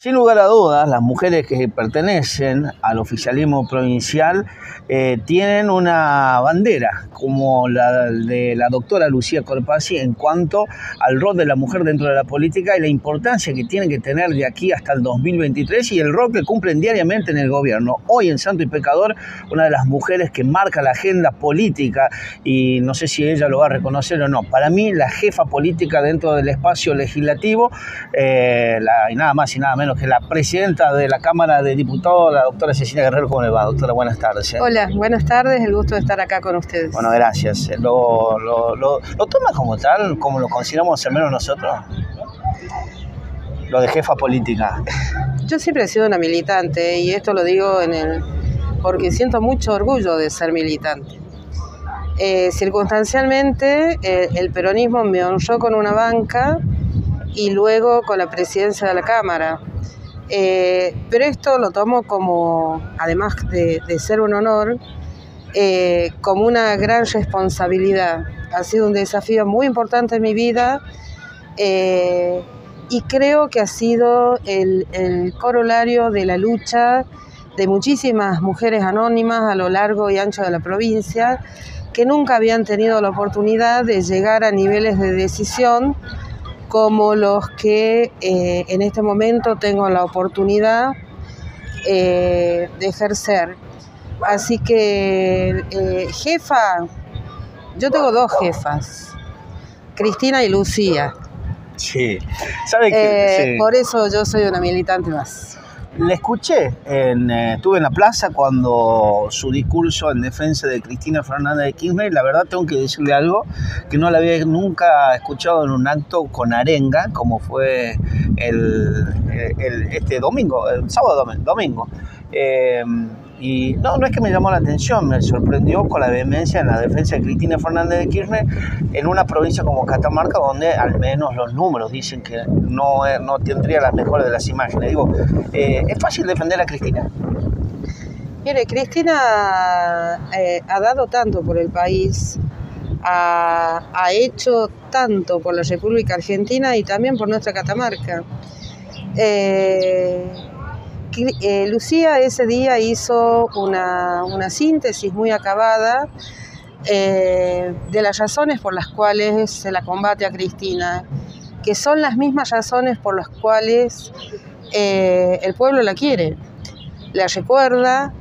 Sin lugar a dudas, las mujeres que pertenecen al oficialismo provincial tienen una bandera, como la de la doctora Lucía Corpazzi, en cuanto al rol de la mujer dentro de la política y la importancia que tiene que tener de aquí hasta el 2023 y el rol que cumplen diariamente en el gobierno. Hoy en Santo y Pecador, una de las mujeres que marca la agenda política, y no sé si ella lo va a reconocer o no, para mí la jefa política dentro del espacio legislativo, y nada más y nada menos que la presidenta de la Cámara de Diputados, la doctora Cecilia Guerrero. ¿Cómo le va, doctora? Buenas tardes. Hola, buenas tardes, el gusto de estar acá con ustedes. Bueno, gracias. ¿Lo toma como tal, como lo consideramos al menos nosotros? Lo de jefa política. Yo siempre he sido una militante y esto lo digo porque siento mucho orgullo de ser militante. Circunstancialmente, el peronismo me honró con una banca y luego con la presidencia de la Cámara. Pero esto lo tomo como, además de ser un honor, como una gran responsabilidad. Ha sido un desafío muy importante en mi vida y creo que ha sido el corolario de la lucha de muchísimas mujeres anónimas a lo largo y ancho de la provincia que nunca habían tenido la oportunidad de llegar a niveles de decisión como los que en este momento tengo la oportunidad de ejercer. Así que, jefa, yo tengo dos jefas, Cristina y Lucía. Sí, ¿sabe que sí? Por eso yo soy una militante más. Le escuché, estuve en la plaza cuando su discurso en defensa de Cristina Fernández de Kirchner. La verdad tengo que decirle algo que no la había nunca escuchado en un acto con arenga, como fue este domingo, el sábado domingo. Y no es que me llamó la atención, me sorprendió con la vehemencia en la defensa de Cristina Fernández de Kirchner en una provincia como Catamarca, donde al menos los números dicen que no tendría las mejores de las imágenes. Digo, ¿es fácil defender a Cristina? Mire, Cristina ha dado tanto por el país, ha hecho tanto por la República Argentina y también por nuestra Catamarca. Lucía ese día hizo una síntesis muy acabada de las razones por las cuales se la combate a Cristina, que son las mismas razones por las cuales el pueblo la quiere, la recuerda,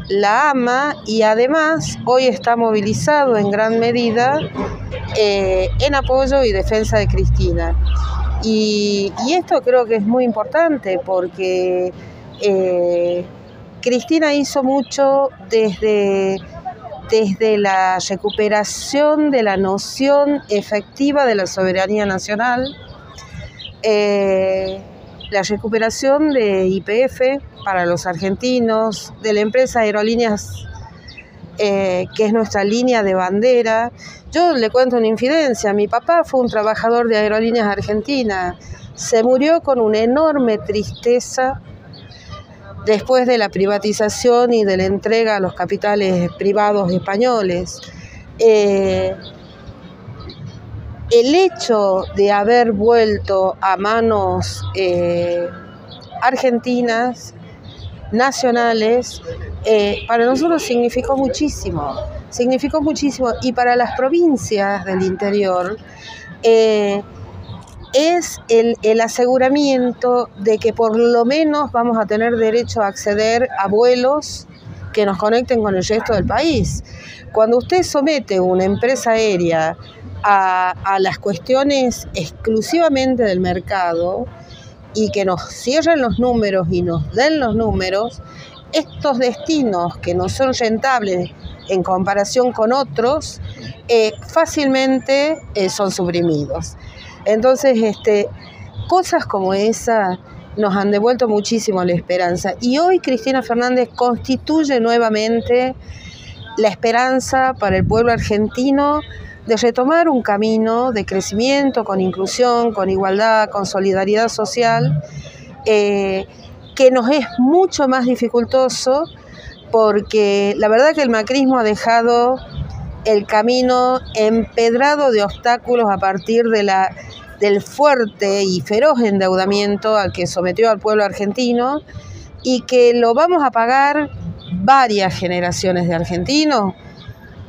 la ama y además hoy está movilizado en gran medida en apoyo y defensa de Cristina. Y esto creo que es muy importante porque Cristina hizo mucho desde la recuperación de la noción efectiva de la soberanía nacional, la recuperación de YPF para los argentinos, de la empresa Aerolíneas, que es nuestra línea de bandera. Yo le cuento una infidencia, mi papá fue un trabajador de Aerolíneas Argentinas, se murió con una enorme tristeza después de la privatización y de la entrega a los capitales privados españoles. El hecho de haber vuelto a manos argentinas, nacionales, para nosotros significó muchísimo y para las provincias del interior es el aseguramiento de que por lo menos vamos a tener derecho a acceder a vuelos que nos conecten con el resto del país. Cuando usted somete una empresa aérea a las cuestiones exclusivamente del mercado y que nos cierren los números y nos den los números, estos destinos que no son rentables en comparación con otros, fácilmente son suprimidos. Entonces, cosas como esa nos han devuelto muchísimo la esperanza. Y hoy Cristina Fernández constituye nuevamente la esperanza para el pueblo argentino de retomar un camino de crecimiento, con inclusión, con igualdad, con solidaridad social, que nos es mucho más dificultoso porque la verdad que el macrismo ha dejado el camino empedrado de obstáculos a partir de la del fuerte y feroz endeudamiento al que sometió al pueblo argentino y que lo vamos a pagar varias generaciones de argentinos,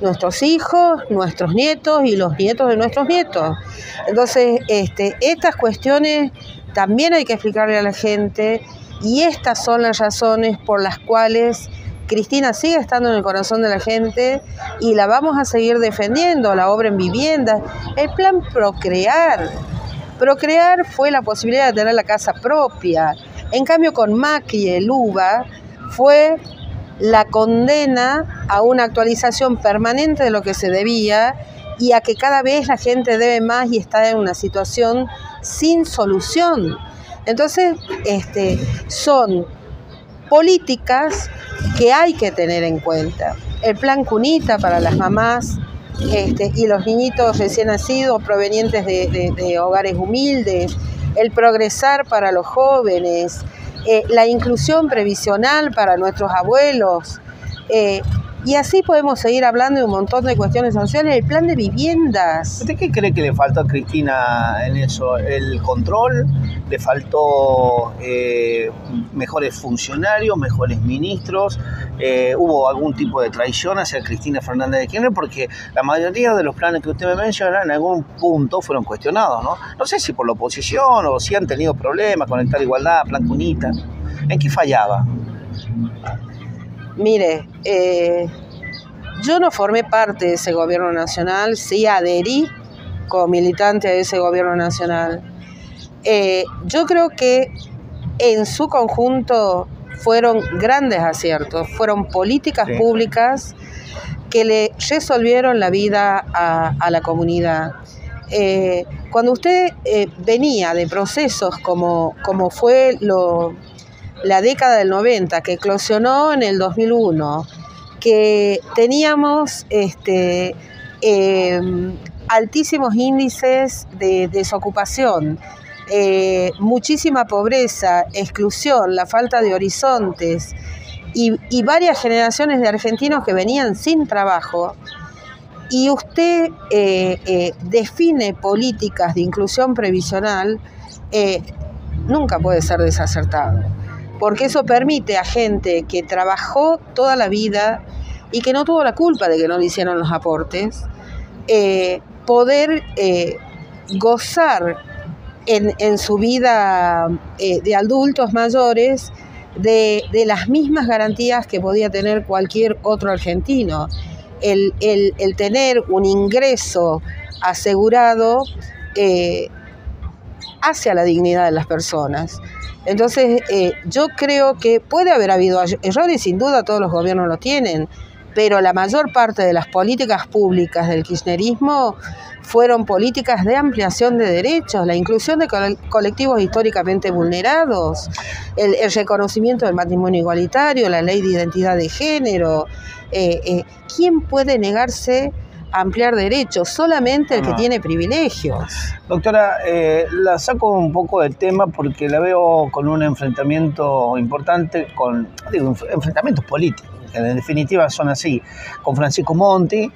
nuestros hijos, nuestros nietos y los nietos de nuestros nietos. Entonces, estas cuestiones también hay que explicarle a la gente y estas son las razones por las cuales Cristina sigue estando en el corazón de la gente y la vamos a seguir defendiendo, la obra en vivienda, el plan Procrear. Procrear fue la posibilidad de tener la casa propia. En cambio, con Macri y el UBA fue la condena a una actualización permanente de lo que se debía y a que cada vez la gente debe más y está en una situación sin solución. Entonces, son políticas que hay que tener en cuenta. El plan Cunita para las mamás y los niñitos recién nacidos provenientes de hogares humildes, el progresar para los jóvenes, la inclusión previsional para nuestros abuelos, y así podemos seguir hablando de un montón de cuestiones sociales. El plan de viviendas. ¿Usted qué cree que le faltó a Cristina en eso? ¿El control? ¿Le faltó mejores funcionarios, mejores ministros? ¿Hubo algún tipo de traición hacia Cristina Fernández de Kirchner? Porque la mayoría de los planes que usted me menciona en algún punto fueron cuestionados, ¿no? No sé si por la oposición o si han tenido problemas con Conectar Igualdad, Plan Cunita. ¿En qué fallaba? Mire, yo no formé parte de ese gobierno nacional, sí adherí como militante a ese gobierno nacional. Yo creo que en su conjunto fueron grandes aciertos, fueron políticas públicas que le resolvieron la vida a la comunidad. Cuando usted venía de procesos como fue la década del 90, que eclosionó en el 2001, que teníamos altísimos índices de desocupación, muchísima pobreza, exclusión, la falta de horizontes y varias generaciones de argentinos que venían sin trabajo, y usted define políticas de inclusión previsional, nunca puede ser desacertado, porque eso permite a gente que trabajó toda la vida y que no tuvo la culpa de que no le hicieron los aportes, poder gozar en su vida de adultos mayores de las mismas garantías que podía tener cualquier otro argentino. El tener un ingreso asegurado hacia la dignidad de las personas. Entonces, yo creo que puede haber habido errores, sin duda todos los gobiernos lo tienen, pero la mayor parte de las políticas públicas del kirchnerismo fueron políticas de ampliación de derechos, la inclusión de colectivos históricamente vulnerados, el reconocimiento del matrimonio igualitario, la ley de identidad de género. ¿Quién puede negarse a ampliar derechos? Solamente el que tiene privilegios. Doctora, la saco un poco del tema porque la veo con un enfrentamiento importante, enfrentamientos políticos. En definitiva son así, con Francisco Monti,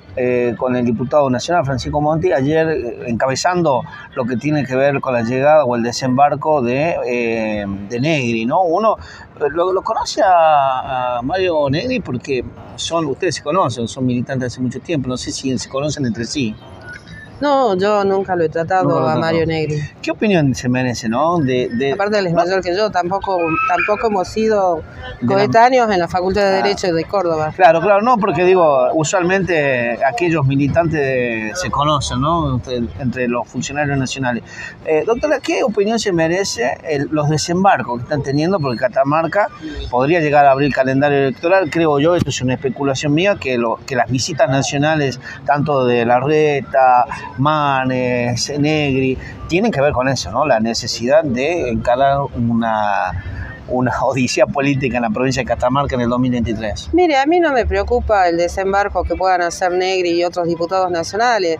con el diputado nacional Francisco Monti, ayer encabezando lo que tiene que ver con la llegada o el desembarco de Negri, ¿no? Uno lo conoce a Mario Negri porque ustedes se conocen, son militantes hace mucho tiempo, no sé si se conocen entre sí. No, yo nunca lo he tratado a Mario Negri. ¿Qué opinión se merece, no? Aparte él es mayor que yo, tampoco hemos sido coetáneos en la Facultad de Derecho de Córdoba. Claro, no, porque digo, usualmente aquellos militantes se conocen, ¿no? Entre los funcionarios nacionales. Doctora, ¿qué opinión se merece los desembarcos que están teniendo? Porque Catamarca podría llegar a abrir el calendario electoral, creo yo, esto es una especulación mía, que las visitas nacionales, tanto de Larreta, Manes, Negri, tienen que ver con eso, ¿no? La necesidad de encarar una odisea política en la provincia de Catamarca en el 2023. Mire, a mí no me preocupa el desembarco que puedan hacer Negri y otros diputados nacionales.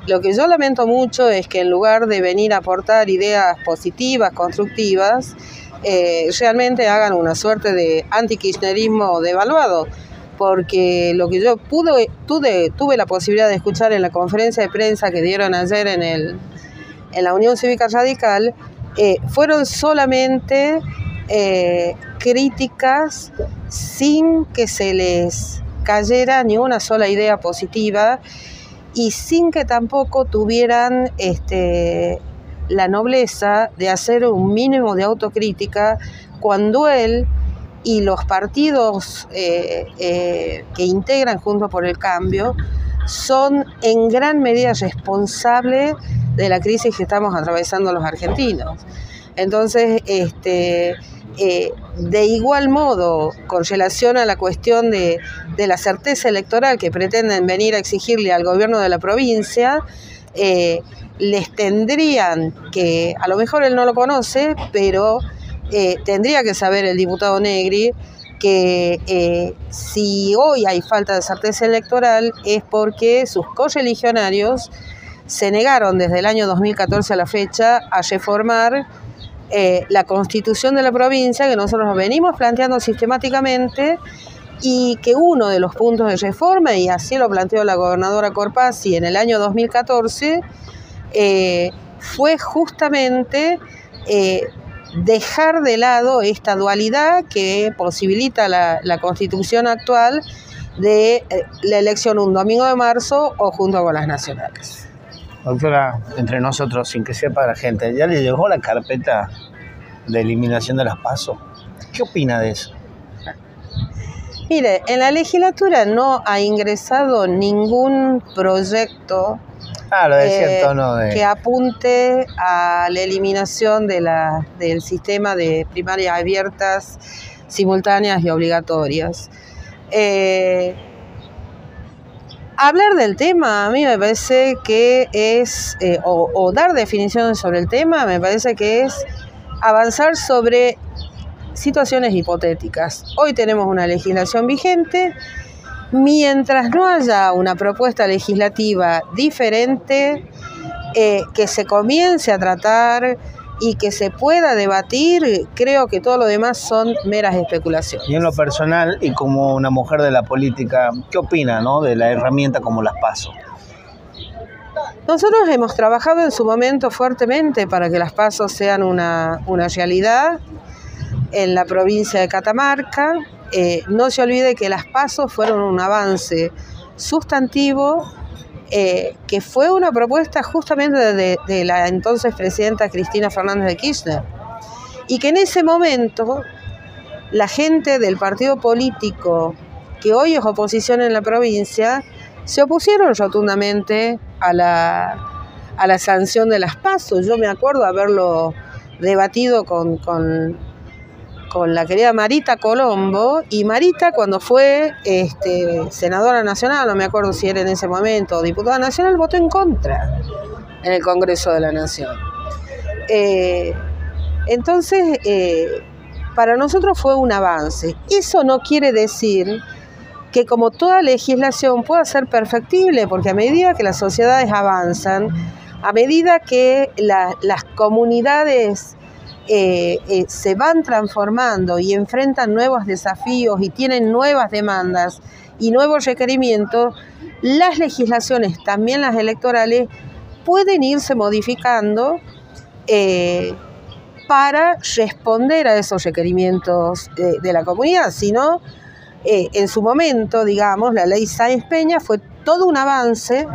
Lo que yo lamento mucho es que en lugar de venir a aportar ideas positivas, constructivas, realmente hagan una suerte de antikirchnerismo devaluado. Porque lo que yo tuve la posibilidad de escuchar en la conferencia de prensa que dieron ayer en en la Unión Cívica Radical, fueron solamente críticas sin que se les cayera ni una sola idea positiva y sin que tampoco tuvieran la nobleza de hacer un mínimo de autocrítica cuando él y los partidos que integran Juntos por el Cambio son en gran medida responsables de la crisis que estamos atravesando los argentinos. Entonces, de igual modo, con relación a la cuestión de la certeza electoral que pretenden venir a exigirle al gobierno de la provincia, les tendrían que, a lo mejor él no lo conoce, pero tendría que saber el diputado Negri que si hoy hay falta de certeza electoral es porque sus correligionarios se negaron desde el año 2014 a la fecha a reformar la constitución de la provincia que nosotros nos venimos planteando sistemáticamente y que uno de los puntos de reforma, y así lo planteó la gobernadora Corpazzi en el año 2014, fue justamente dejar de lado esta dualidad que posibilita la constitución actual de la elección un domingo de marzo o junto con las nacionales. Doctora, entre nosotros, sin que sepa la gente, ¿ya le llegó la carpeta de eliminación de las PASO? ¿Qué opina de eso? Mire, en la legislatura no ha ingresado ningún proyecto que apunte a la eliminación del sistema de primarias abiertas, simultáneas y obligatorias. Hablar del tema a mí me parece que es, o dar definiciones sobre el tema, me parece que es avanzar sobre situaciones hipotéticas. Hoy tenemos una legislación vigente. Mientras no haya una propuesta legislativa diferente, que se comience a tratar y que se pueda debatir, creo que todo lo demás son meras especulaciones. Y en lo personal, y como una mujer de la política, ¿qué opina, no, de la herramienta como las PASO? Nosotros hemos trabajado en su momento fuertemente para que las PASO sean una realidad en la provincia de Catamarca. No se olvide que las PASO fueron un avance sustantivo, que fue una propuesta justamente de la entonces presidenta Cristina Fernández de Kirchner, y que en ese momento la gente del partido político que hoy es oposición en la provincia se opusieron rotundamente a la sanción de las PASO. Yo me acuerdo haberlo debatido con la querida Marita Colombo, y Marita, cuando fue senadora nacional, no me acuerdo si era en ese momento, o diputada nacional, votó en contra en el Congreso de la Nación. Entonces, para nosotros fue un avance. Eso no quiere decir que como toda legislación pueda ser perfectible, porque a medida que las sociedades avanzan, a medida que las comunidades se van transformando y enfrentan nuevos desafíos y tienen nuevas demandas y nuevos requerimientos, las legislaciones, también las electorales, pueden irse modificando para responder a esos requerimientos de la comunidad. Si no, en su momento, digamos, la ley Sáenz Peña fue todo un avance,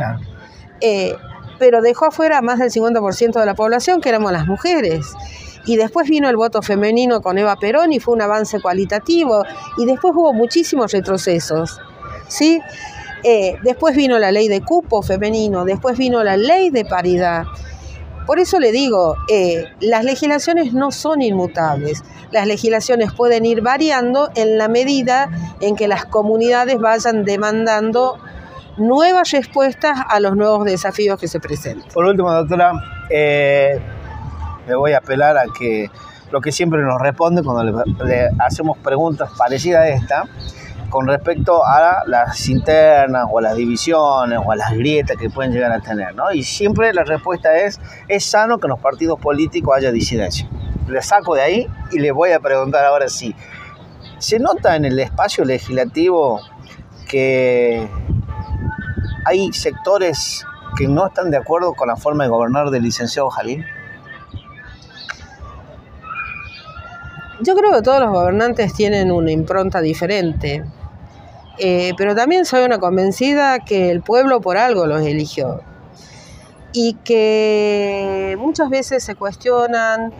pero dejó afuera a más del 50% de la población, que éramos las mujeres. Y después vino el voto femenino con Eva Perón y fue un avance cualitativo, y después hubo muchísimos retrocesos, ¿sí? Después vino la ley de cupo femenino, después vino la ley de paridad. Por eso le digo, las legislaciones no son inmutables. Las legislaciones pueden ir variando en la medida en que las comunidades vayan demandando nuevas respuestas a los nuevos desafíos que se presentan. Por último, doctora, me voy a apelar a que lo que siempre nos responde cuando le hacemos preguntas parecidas a esta, con respecto a las internas o a las divisiones o a las grietas que pueden llegar a tener, ¿no? Y siempre la respuesta es sano que en los partidos políticos haya disidencia. Le saco de ahí y le voy a preguntar ahora sí. ¿Se nota en el espacio legislativo que hay sectores que no están de acuerdo con la forma de gobernar del licenciado Jalil? Yo creo que todos los gobernantes tienen una impronta diferente, pero también soy una convencida que el pueblo por algo los eligió y que muchas veces se cuestionan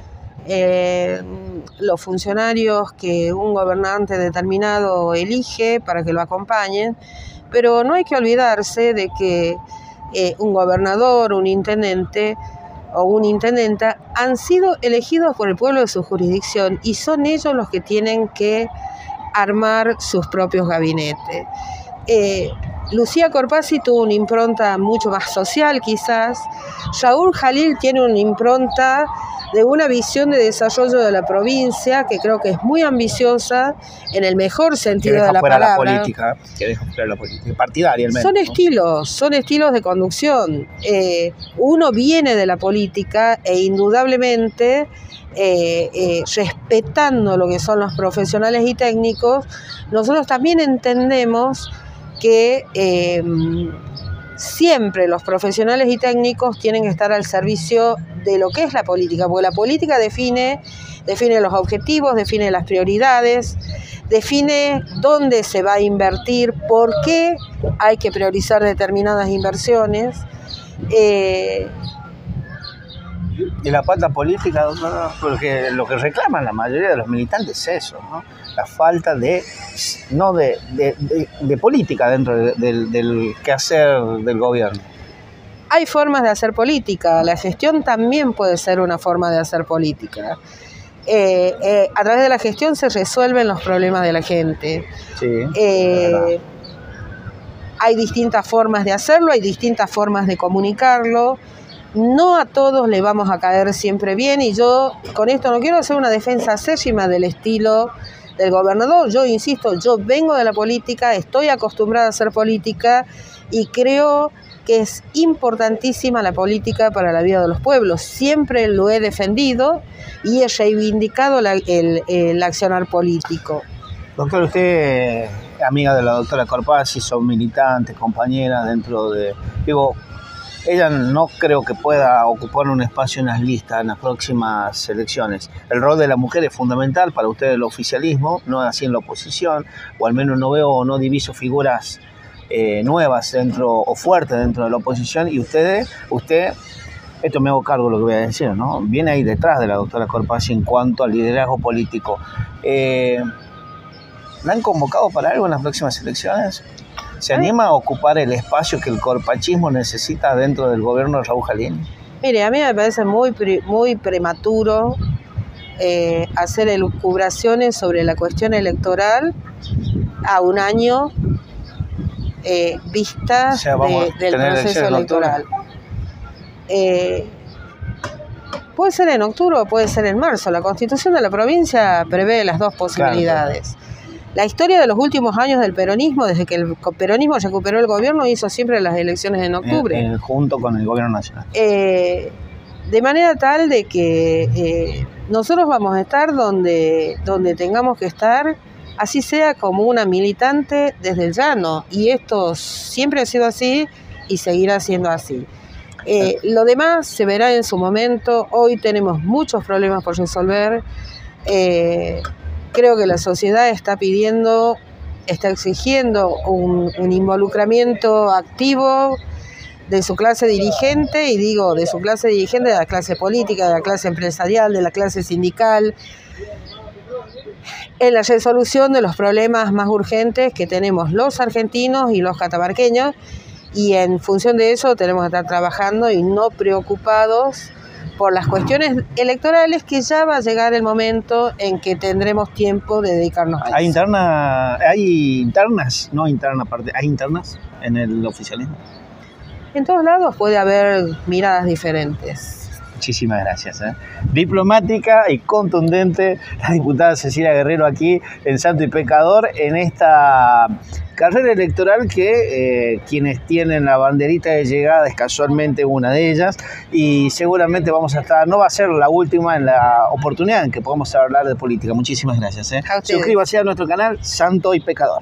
los funcionarios que un gobernante determinado elige para que lo acompañen, pero no hay que olvidarse de que un gobernador, un intendente o una intendenta han sido elegidos por el pueblo de su jurisdicción y son ellos los que tienen que armar sus propios gabinetes. Lucía Corpazzi tuvo una impronta mucho más social quizás. Raúl Jalil tiene una impronta de una visión de desarrollo de la provincia que creo que es muy ambiciosa en el mejor sentido de la palabra. Que deja fuera la política, partidaria al menos. Son estilos de conducción. Uno viene de la política e indudablemente respetando lo que son los profesionales y técnicos, nosotros también entendemos que siempre los profesionales y técnicos tienen que estar al servicio de lo que es la política, porque la política define los objetivos, define las prioridades, define dónde se va a invertir, por qué hay que priorizar determinadas inversiones. Y la pata política, porque lo que reclaman la mayoría de los militantes es eso, ¿no? La falta de política dentro del quehacer del gobierno. Hay formas de hacer política, la gestión también puede ser una forma de hacer política. A través de la gestión se resuelven los problemas de la gente. Sí, hay distintas formas de hacerlo, hay distintas formas de comunicarlo. No a todos le vamos a caer siempre bien y yo con esto no quiero hacer una defensa acérrima del estilo del gobernador. Yo insisto, yo vengo de la política, estoy acostumbrada a hacer política y creo que es importantísima la política para la vida de los pueblos. Siempre lo he defendido y he reivindicado el accionar político. Doctor, usted, amiga de la doctora Corpazzi, son militantes, compañeras dentro de... Ella no creo que pueda ocupar un espacio en las listas en las próximas elecciones. El rol de la mujer es fundamental para usted el oficialismo, no así en la oposición, o al menos no veo o no diviso figuras nuevas dentro o fuertes dentro de la oposición. Y usted, esto me hago cargo de lo que voy a decir, ¿no? Viene ahí detrás de la doctora Corpazzi en cuanto al liderazgo político. ¿La han convocado para algo en las próximas elecciones? ¿Se anima a ocupar el espacio que el corpachismo necesita dentro del gobierno de Raúl Jalil? Mire, a mí me parece muy prematuro hacer elucubraciones sobre la cuestión electoral a un año vista del proceso electoral. Puede ser en octubre o puede ser en marzo. La Constitución de la provincia prevé las dos posibilidades. Claro. La historia de los últimos años del peronismo, desde que el peronismo recuperó el gobierno, hizo siempre las elecciones en octubre. Junto con el gobierno nacional. De manera tal de que nosotros vamos a estar donde tengamos que estar, así sea como una militante desde el llano. Y esto siempre ha sido así y seguirá siendo así. Lo demás se verá en su momento. Hoy tenemos muchos problemas por resolver. Creo que la sociedad está exigiendo un involucramiento activo de su clase dirigente, y digo de su clase dirigente, de la clase política, de la clase empresarial, de la clase sindical, en la resolución de los problemas más urgentes que tenemos los argentinos y los catamarqueños, y en función de eso tenemos que estar trabajando y no preocupados por las cuestiones electorales, que ya va a llegar el momento en que tendremos tiempo de dedicarnos a eso. ¿Hay internas en el oficialismo? En todos lados puede haber miradas diferentes. Muchísimas gracias. Diplomática y contundente la diputada Cecilia Guerrero aquí en Santo y Pecador en esta carrera electoral que quienes tienen la banderita de llegada es casualmente una de ellas, y seguramente vamos a estar, no va a ser la última en la oportunidad en que podamos hablar de política. Muchísimas gracias. Suscríbase a nuestro canal Santo y Pecador.